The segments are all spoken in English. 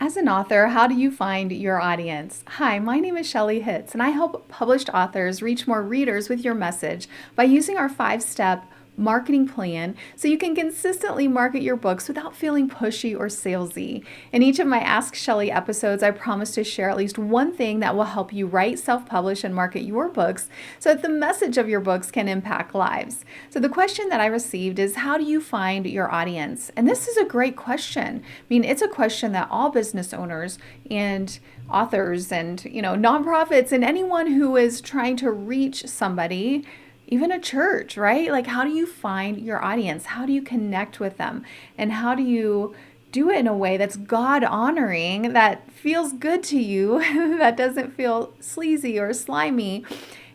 As an author, how do you find your audience? Hi, my name is Shelley Hitz, and I help published authors reach more readers with your message by using our 5-step marketing plan so you can consistently market your books without feeling pushy or salesy. In each of my Ask Shelley episodes, I promise to share at least one thing that will help you write, self-publish, and market your books so that the message of your books can impact lives. So the question that I received is, how do you find your audience? And this is a great question. I mean, it's a question that all business owners and authors and, nonprofits and anyone who is trying to reach somebody, even a church, right? Like, how do you find your audience? How do you connect with them? And how do you do it in a way that's God honoring, that feels good to you, that doesn't feel sleazy or slimy?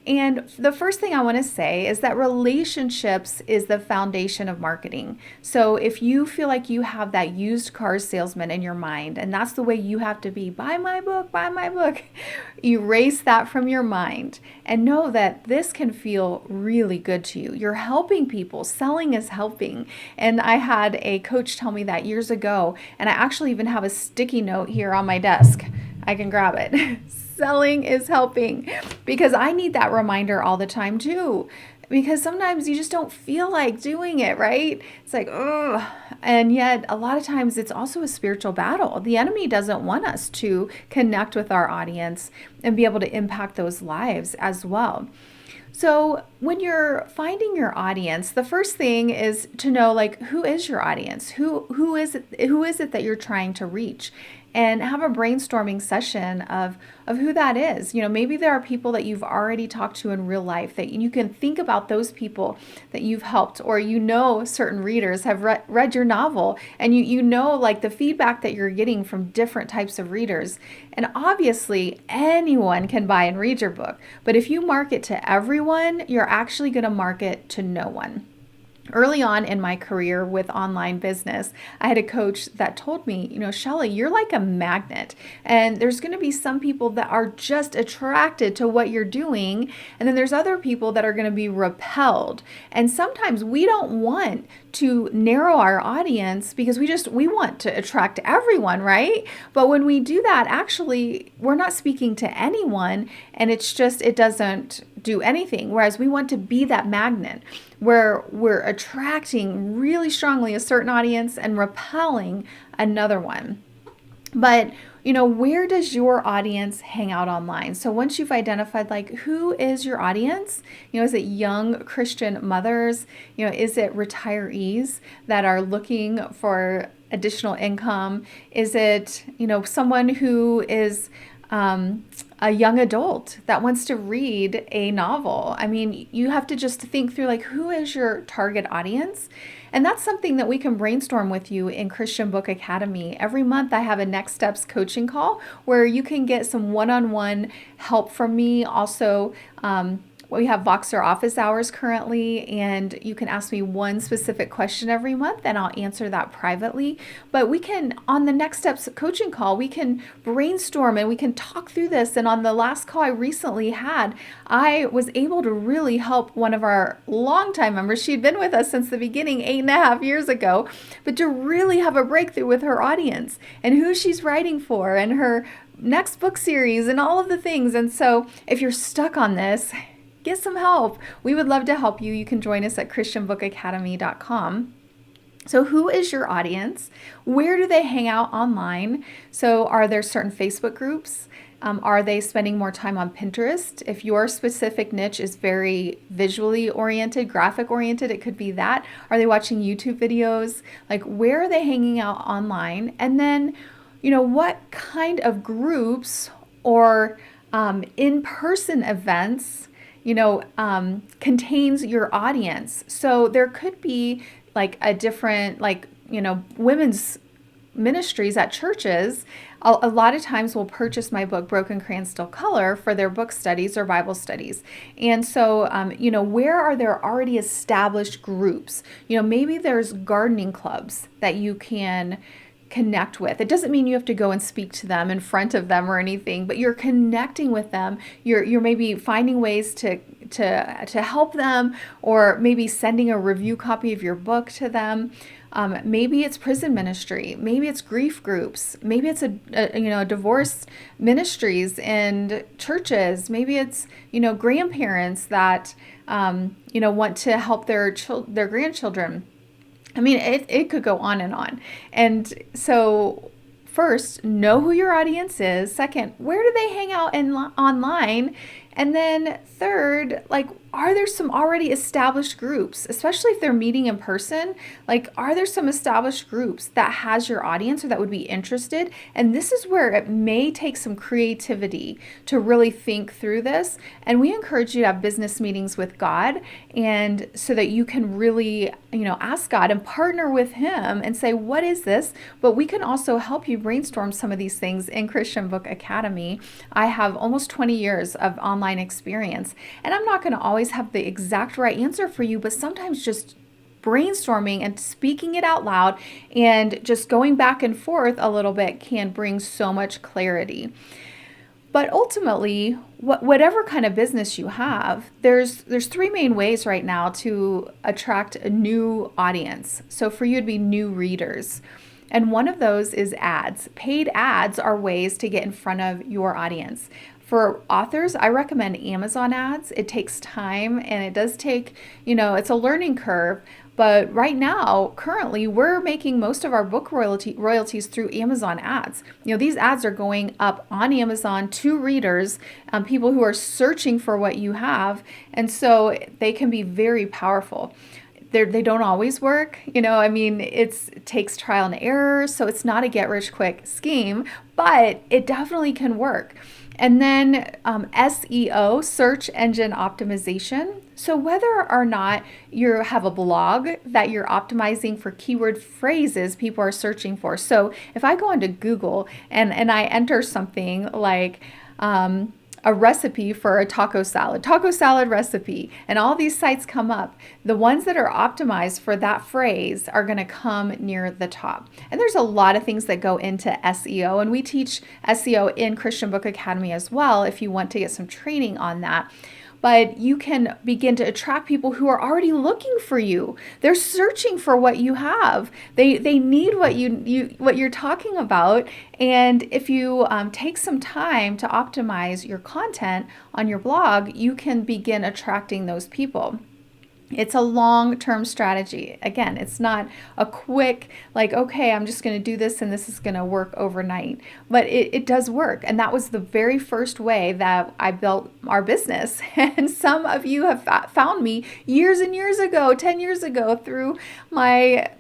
And the first thing I want to say is that relationships is the foundation of marketing. So if you feel like you have that used car salesman in your mind, and that's the way you have to be, buy my book, erase that from your mind and know that this can feel really good to you. You're helping people. Selling is helping. And I had a coach tell me that years ago, and I actually even have a sticky note here on my desk. I can grab it. Selling is helping, because I need that reminder all the time too, because sometimes you just don't feel like doing it, right? It's like, ugh. And yet a lot of times it's also a spiritual battle. The enemy doesn't want us to connect with our audience and be able to impact those lives as well. So when you're finding your audience, the first thing is to know, like, who is your audience? Who is it that you're trying to reach? And have a brainstorming session of who that is. Maybe there are people that you've already talked to in real life that you can think about, those people that you've helped, or certain readers have read your novel, and like the feedback that you're getting from different types of readers. And obviously anyone can buy and read your book, but if you market to everyone, you're actually going to market to no one. Early on in my career with online business, I had a coach that told me, Shelley, you're like a magnet, and there's going to be some people that are just attracted to what you're doing, and then there's other people that are going to be repelled. And sometimes we don't want to narrow our audience because we want to attract everyone, right? But when we do that, actually, we're not speaking to anyone, and it doesn't do anything. Whereas we want to be that magnet where we're attracting really strongly a certain audience and repelling another one. But, where does your audience hang out online? So once you've identified, like, who is your audience? Is it young Christian mothers? Is it retirees that are looking for additional income? Is it, someone who is a young adult that wants to read a novel? I mean, you have to just think through, like, who is your target audience? And that's something that we can brainstorm with you in Christian Book Academy. Every month I have a Next Steps coaching call where you can get some one-on-one help from me. Also, we have Voxer office hours currently, and you can ask me one specific question every month and I'll answer that privately. But we can, on the Next Steps coaching call, we can brainstorm and we can talk through this. And on the last call I recently had, I was able to really help one of our longtime members. She'd been with us since the beginning 8.5 years ago, but to really have a breakthrough with her audience and who she's writing for and her next book series and all of the things. And so if you're stuck on this, get some help. We would love to help you. You can join us at christianbookacademy.com. So who is your audience? Where do they hang out online? So are there certain Facebook groups? Are they spending more time on Pinterest? If your specific niche is very visually oriented, graphic oriented, it could be that. Are they watching YouTube videos? Like, where are they hanging out online? And then, what kind of groups or in-person events contains your audience. So there could be like a different, women's ministries at churches. A lot of times will purchase my book, Broken Crayon Still Color, for their book studies or Bible studies. And so, where are there already established groups? Maybe there's gardening clubs that you can connect with. It doesn't mean you have to go and speak to them in front of them or anything, but you're connecting with them. You're maybe finding ways to help them, or maybe sending a review copy of your book to them. Maybe it's prison ministry. Maybe it's grief groups. Maybe it's divorce ministries and churches. Maybe it's grandparents that want to help their grandchildren. I mean, it could go on and on. And so first, know who your audience is. Second, where do they hang out online? And then third, like, are there some already established groups, especially if they're meeting in person? Like, are there some established groups that has your audience or that would be interested? And this is where it may take some creativity to really think through this. And we encourage you to have business meetings with God, and so that you can really, ask God and partner with Him and say, what is this? But we can also help you brainstorm some of these things in Christian Book Academy. I have almost 20 years of online experience, and I'm not going to always have the exact right answer for you, but sometimes just brainstorming and speaking it out loud and just going back and forth a little bit can bring so much clarity. But ultimately, whatever kind of business you have, there's three main ways right now to attract a new audience. So for you, it'd be new readers. And one of those is ads. Paid ads are ways to get in front of your audience. For authors, I recommend Amazon ads. It takes time, and it does take, it's a learning curve. But right now, currently, we're making most of our book royalties through Amazon ads. These ads are going up on Amazon to readers, people who are searching for what you have. And so they can be very powerful. They don't always work. It takes trial and error. So it's not a get rich quick scheme, but it definitely can work. And then SEO, search engine optimization. So whether or not you have a blog that you're optimizing for keyword phrases people are searching for. So if I go onto Google and I enter something like a recipe for a taco salad recipe, and all these sites come up, the ones that are optimized for that phrase are going to come near the top. And there's a lot of things that go into SEO, and we teach SEO in Christian Book Academy as well if you want to get some training on that. But you can begin to attract people who are already looking for you. They're searching for what you have. They need what you're talking about. And if you take some time to optimize your content on your blog, you can begin attracting those people. It's a long-term strategy. Again, it's not a quick, okay, I'm just going to do this and this is going to work overnight. But it does work. And that was the very first way that I built our business. And some of you have found me years and years ago, 10 years ago, through my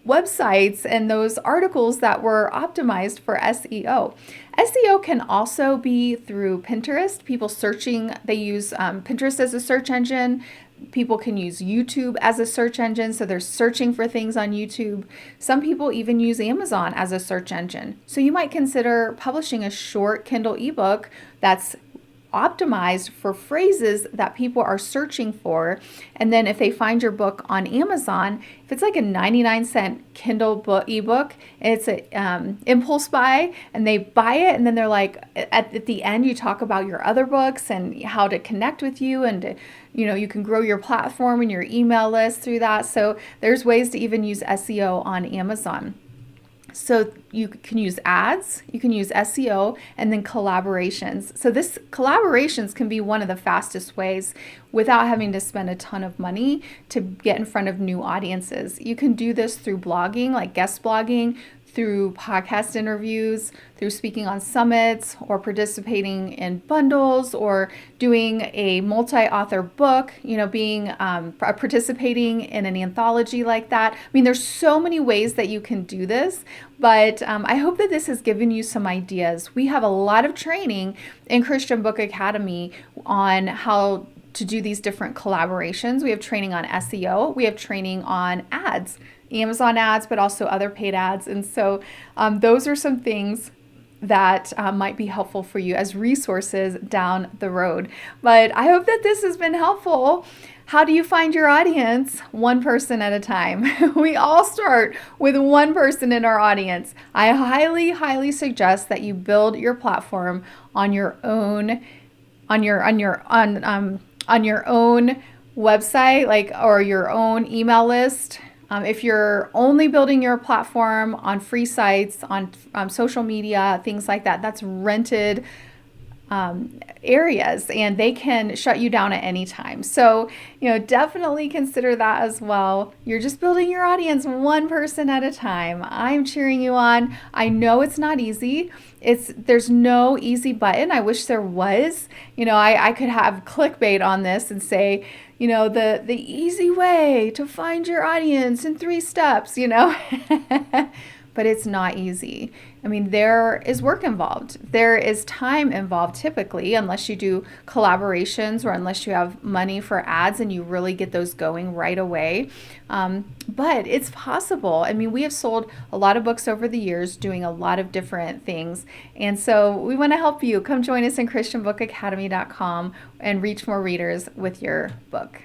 websites and those articles that were optimized for SEO. SEO can also be through Pinterest. People searching, they use Pinterest as a search engine. People can use YouTube as a search engine, so they're searching for things on YouTube. Some people even use Amazon as a search engine. So you might consider publishing a short Kindle ebook that's optimized for phrases that people are searching for. And then if they find your book on Amazon, if it's like a 99-cent Kindle ebook, it's an impulse buy, and they buy it, and then they're like, at the end you talk about your other books and how to connect with you, and you can grow your platform and your email list through that. So there's ways to even use SEO on Amazon. So you can use ads, you can use SEO, and then collaborations. So collaborations can be one of the fastest ways without having to spend a ton of money to get in front of new audiences. You can do this through blogging, like guest blogging, through podcast interviews, through speaking on summits, or participating in bundles, or doing a multi-author book, being participating in an anthology like that. I mean, there's so many ways that you can do this, but I hope that this has given you some ideas. We have a lot of training in Christian Book Academy on how to do these different collaborations. We have training on SEO. We have training on ads, Amazon ads, but also other paid ads. And so those are some things that might be helpful for you as resources down the road. But I hope that this has been helpful. How do you find your audience? One person at a time. We all start with one person in our audience. I highly, highly suggest that you build your platform on your own, on your own website, or your own email list. If you're only building your platform on free sites, on social media, things like that, that's rented areas, and they can shut you down at any time. So, definitely consider that as well. You're just building your audience one person at a time. I'm cheering you on. I know it's not easy. There's no easy button. I wish there was. I could have clickbait on this and say, the easy way to find your audience in 3 steps, but it's not easy. I mean, there is work involved. There is time involved typically, unless you do collaborations or unless you have money for ads and you really get those going right away. But it's possible. I mean, we have sold a lot of books over the years doing a lot of different things. And so we want to help you. Come join us in ChristianBookAcademy.com and reach more readers with your book.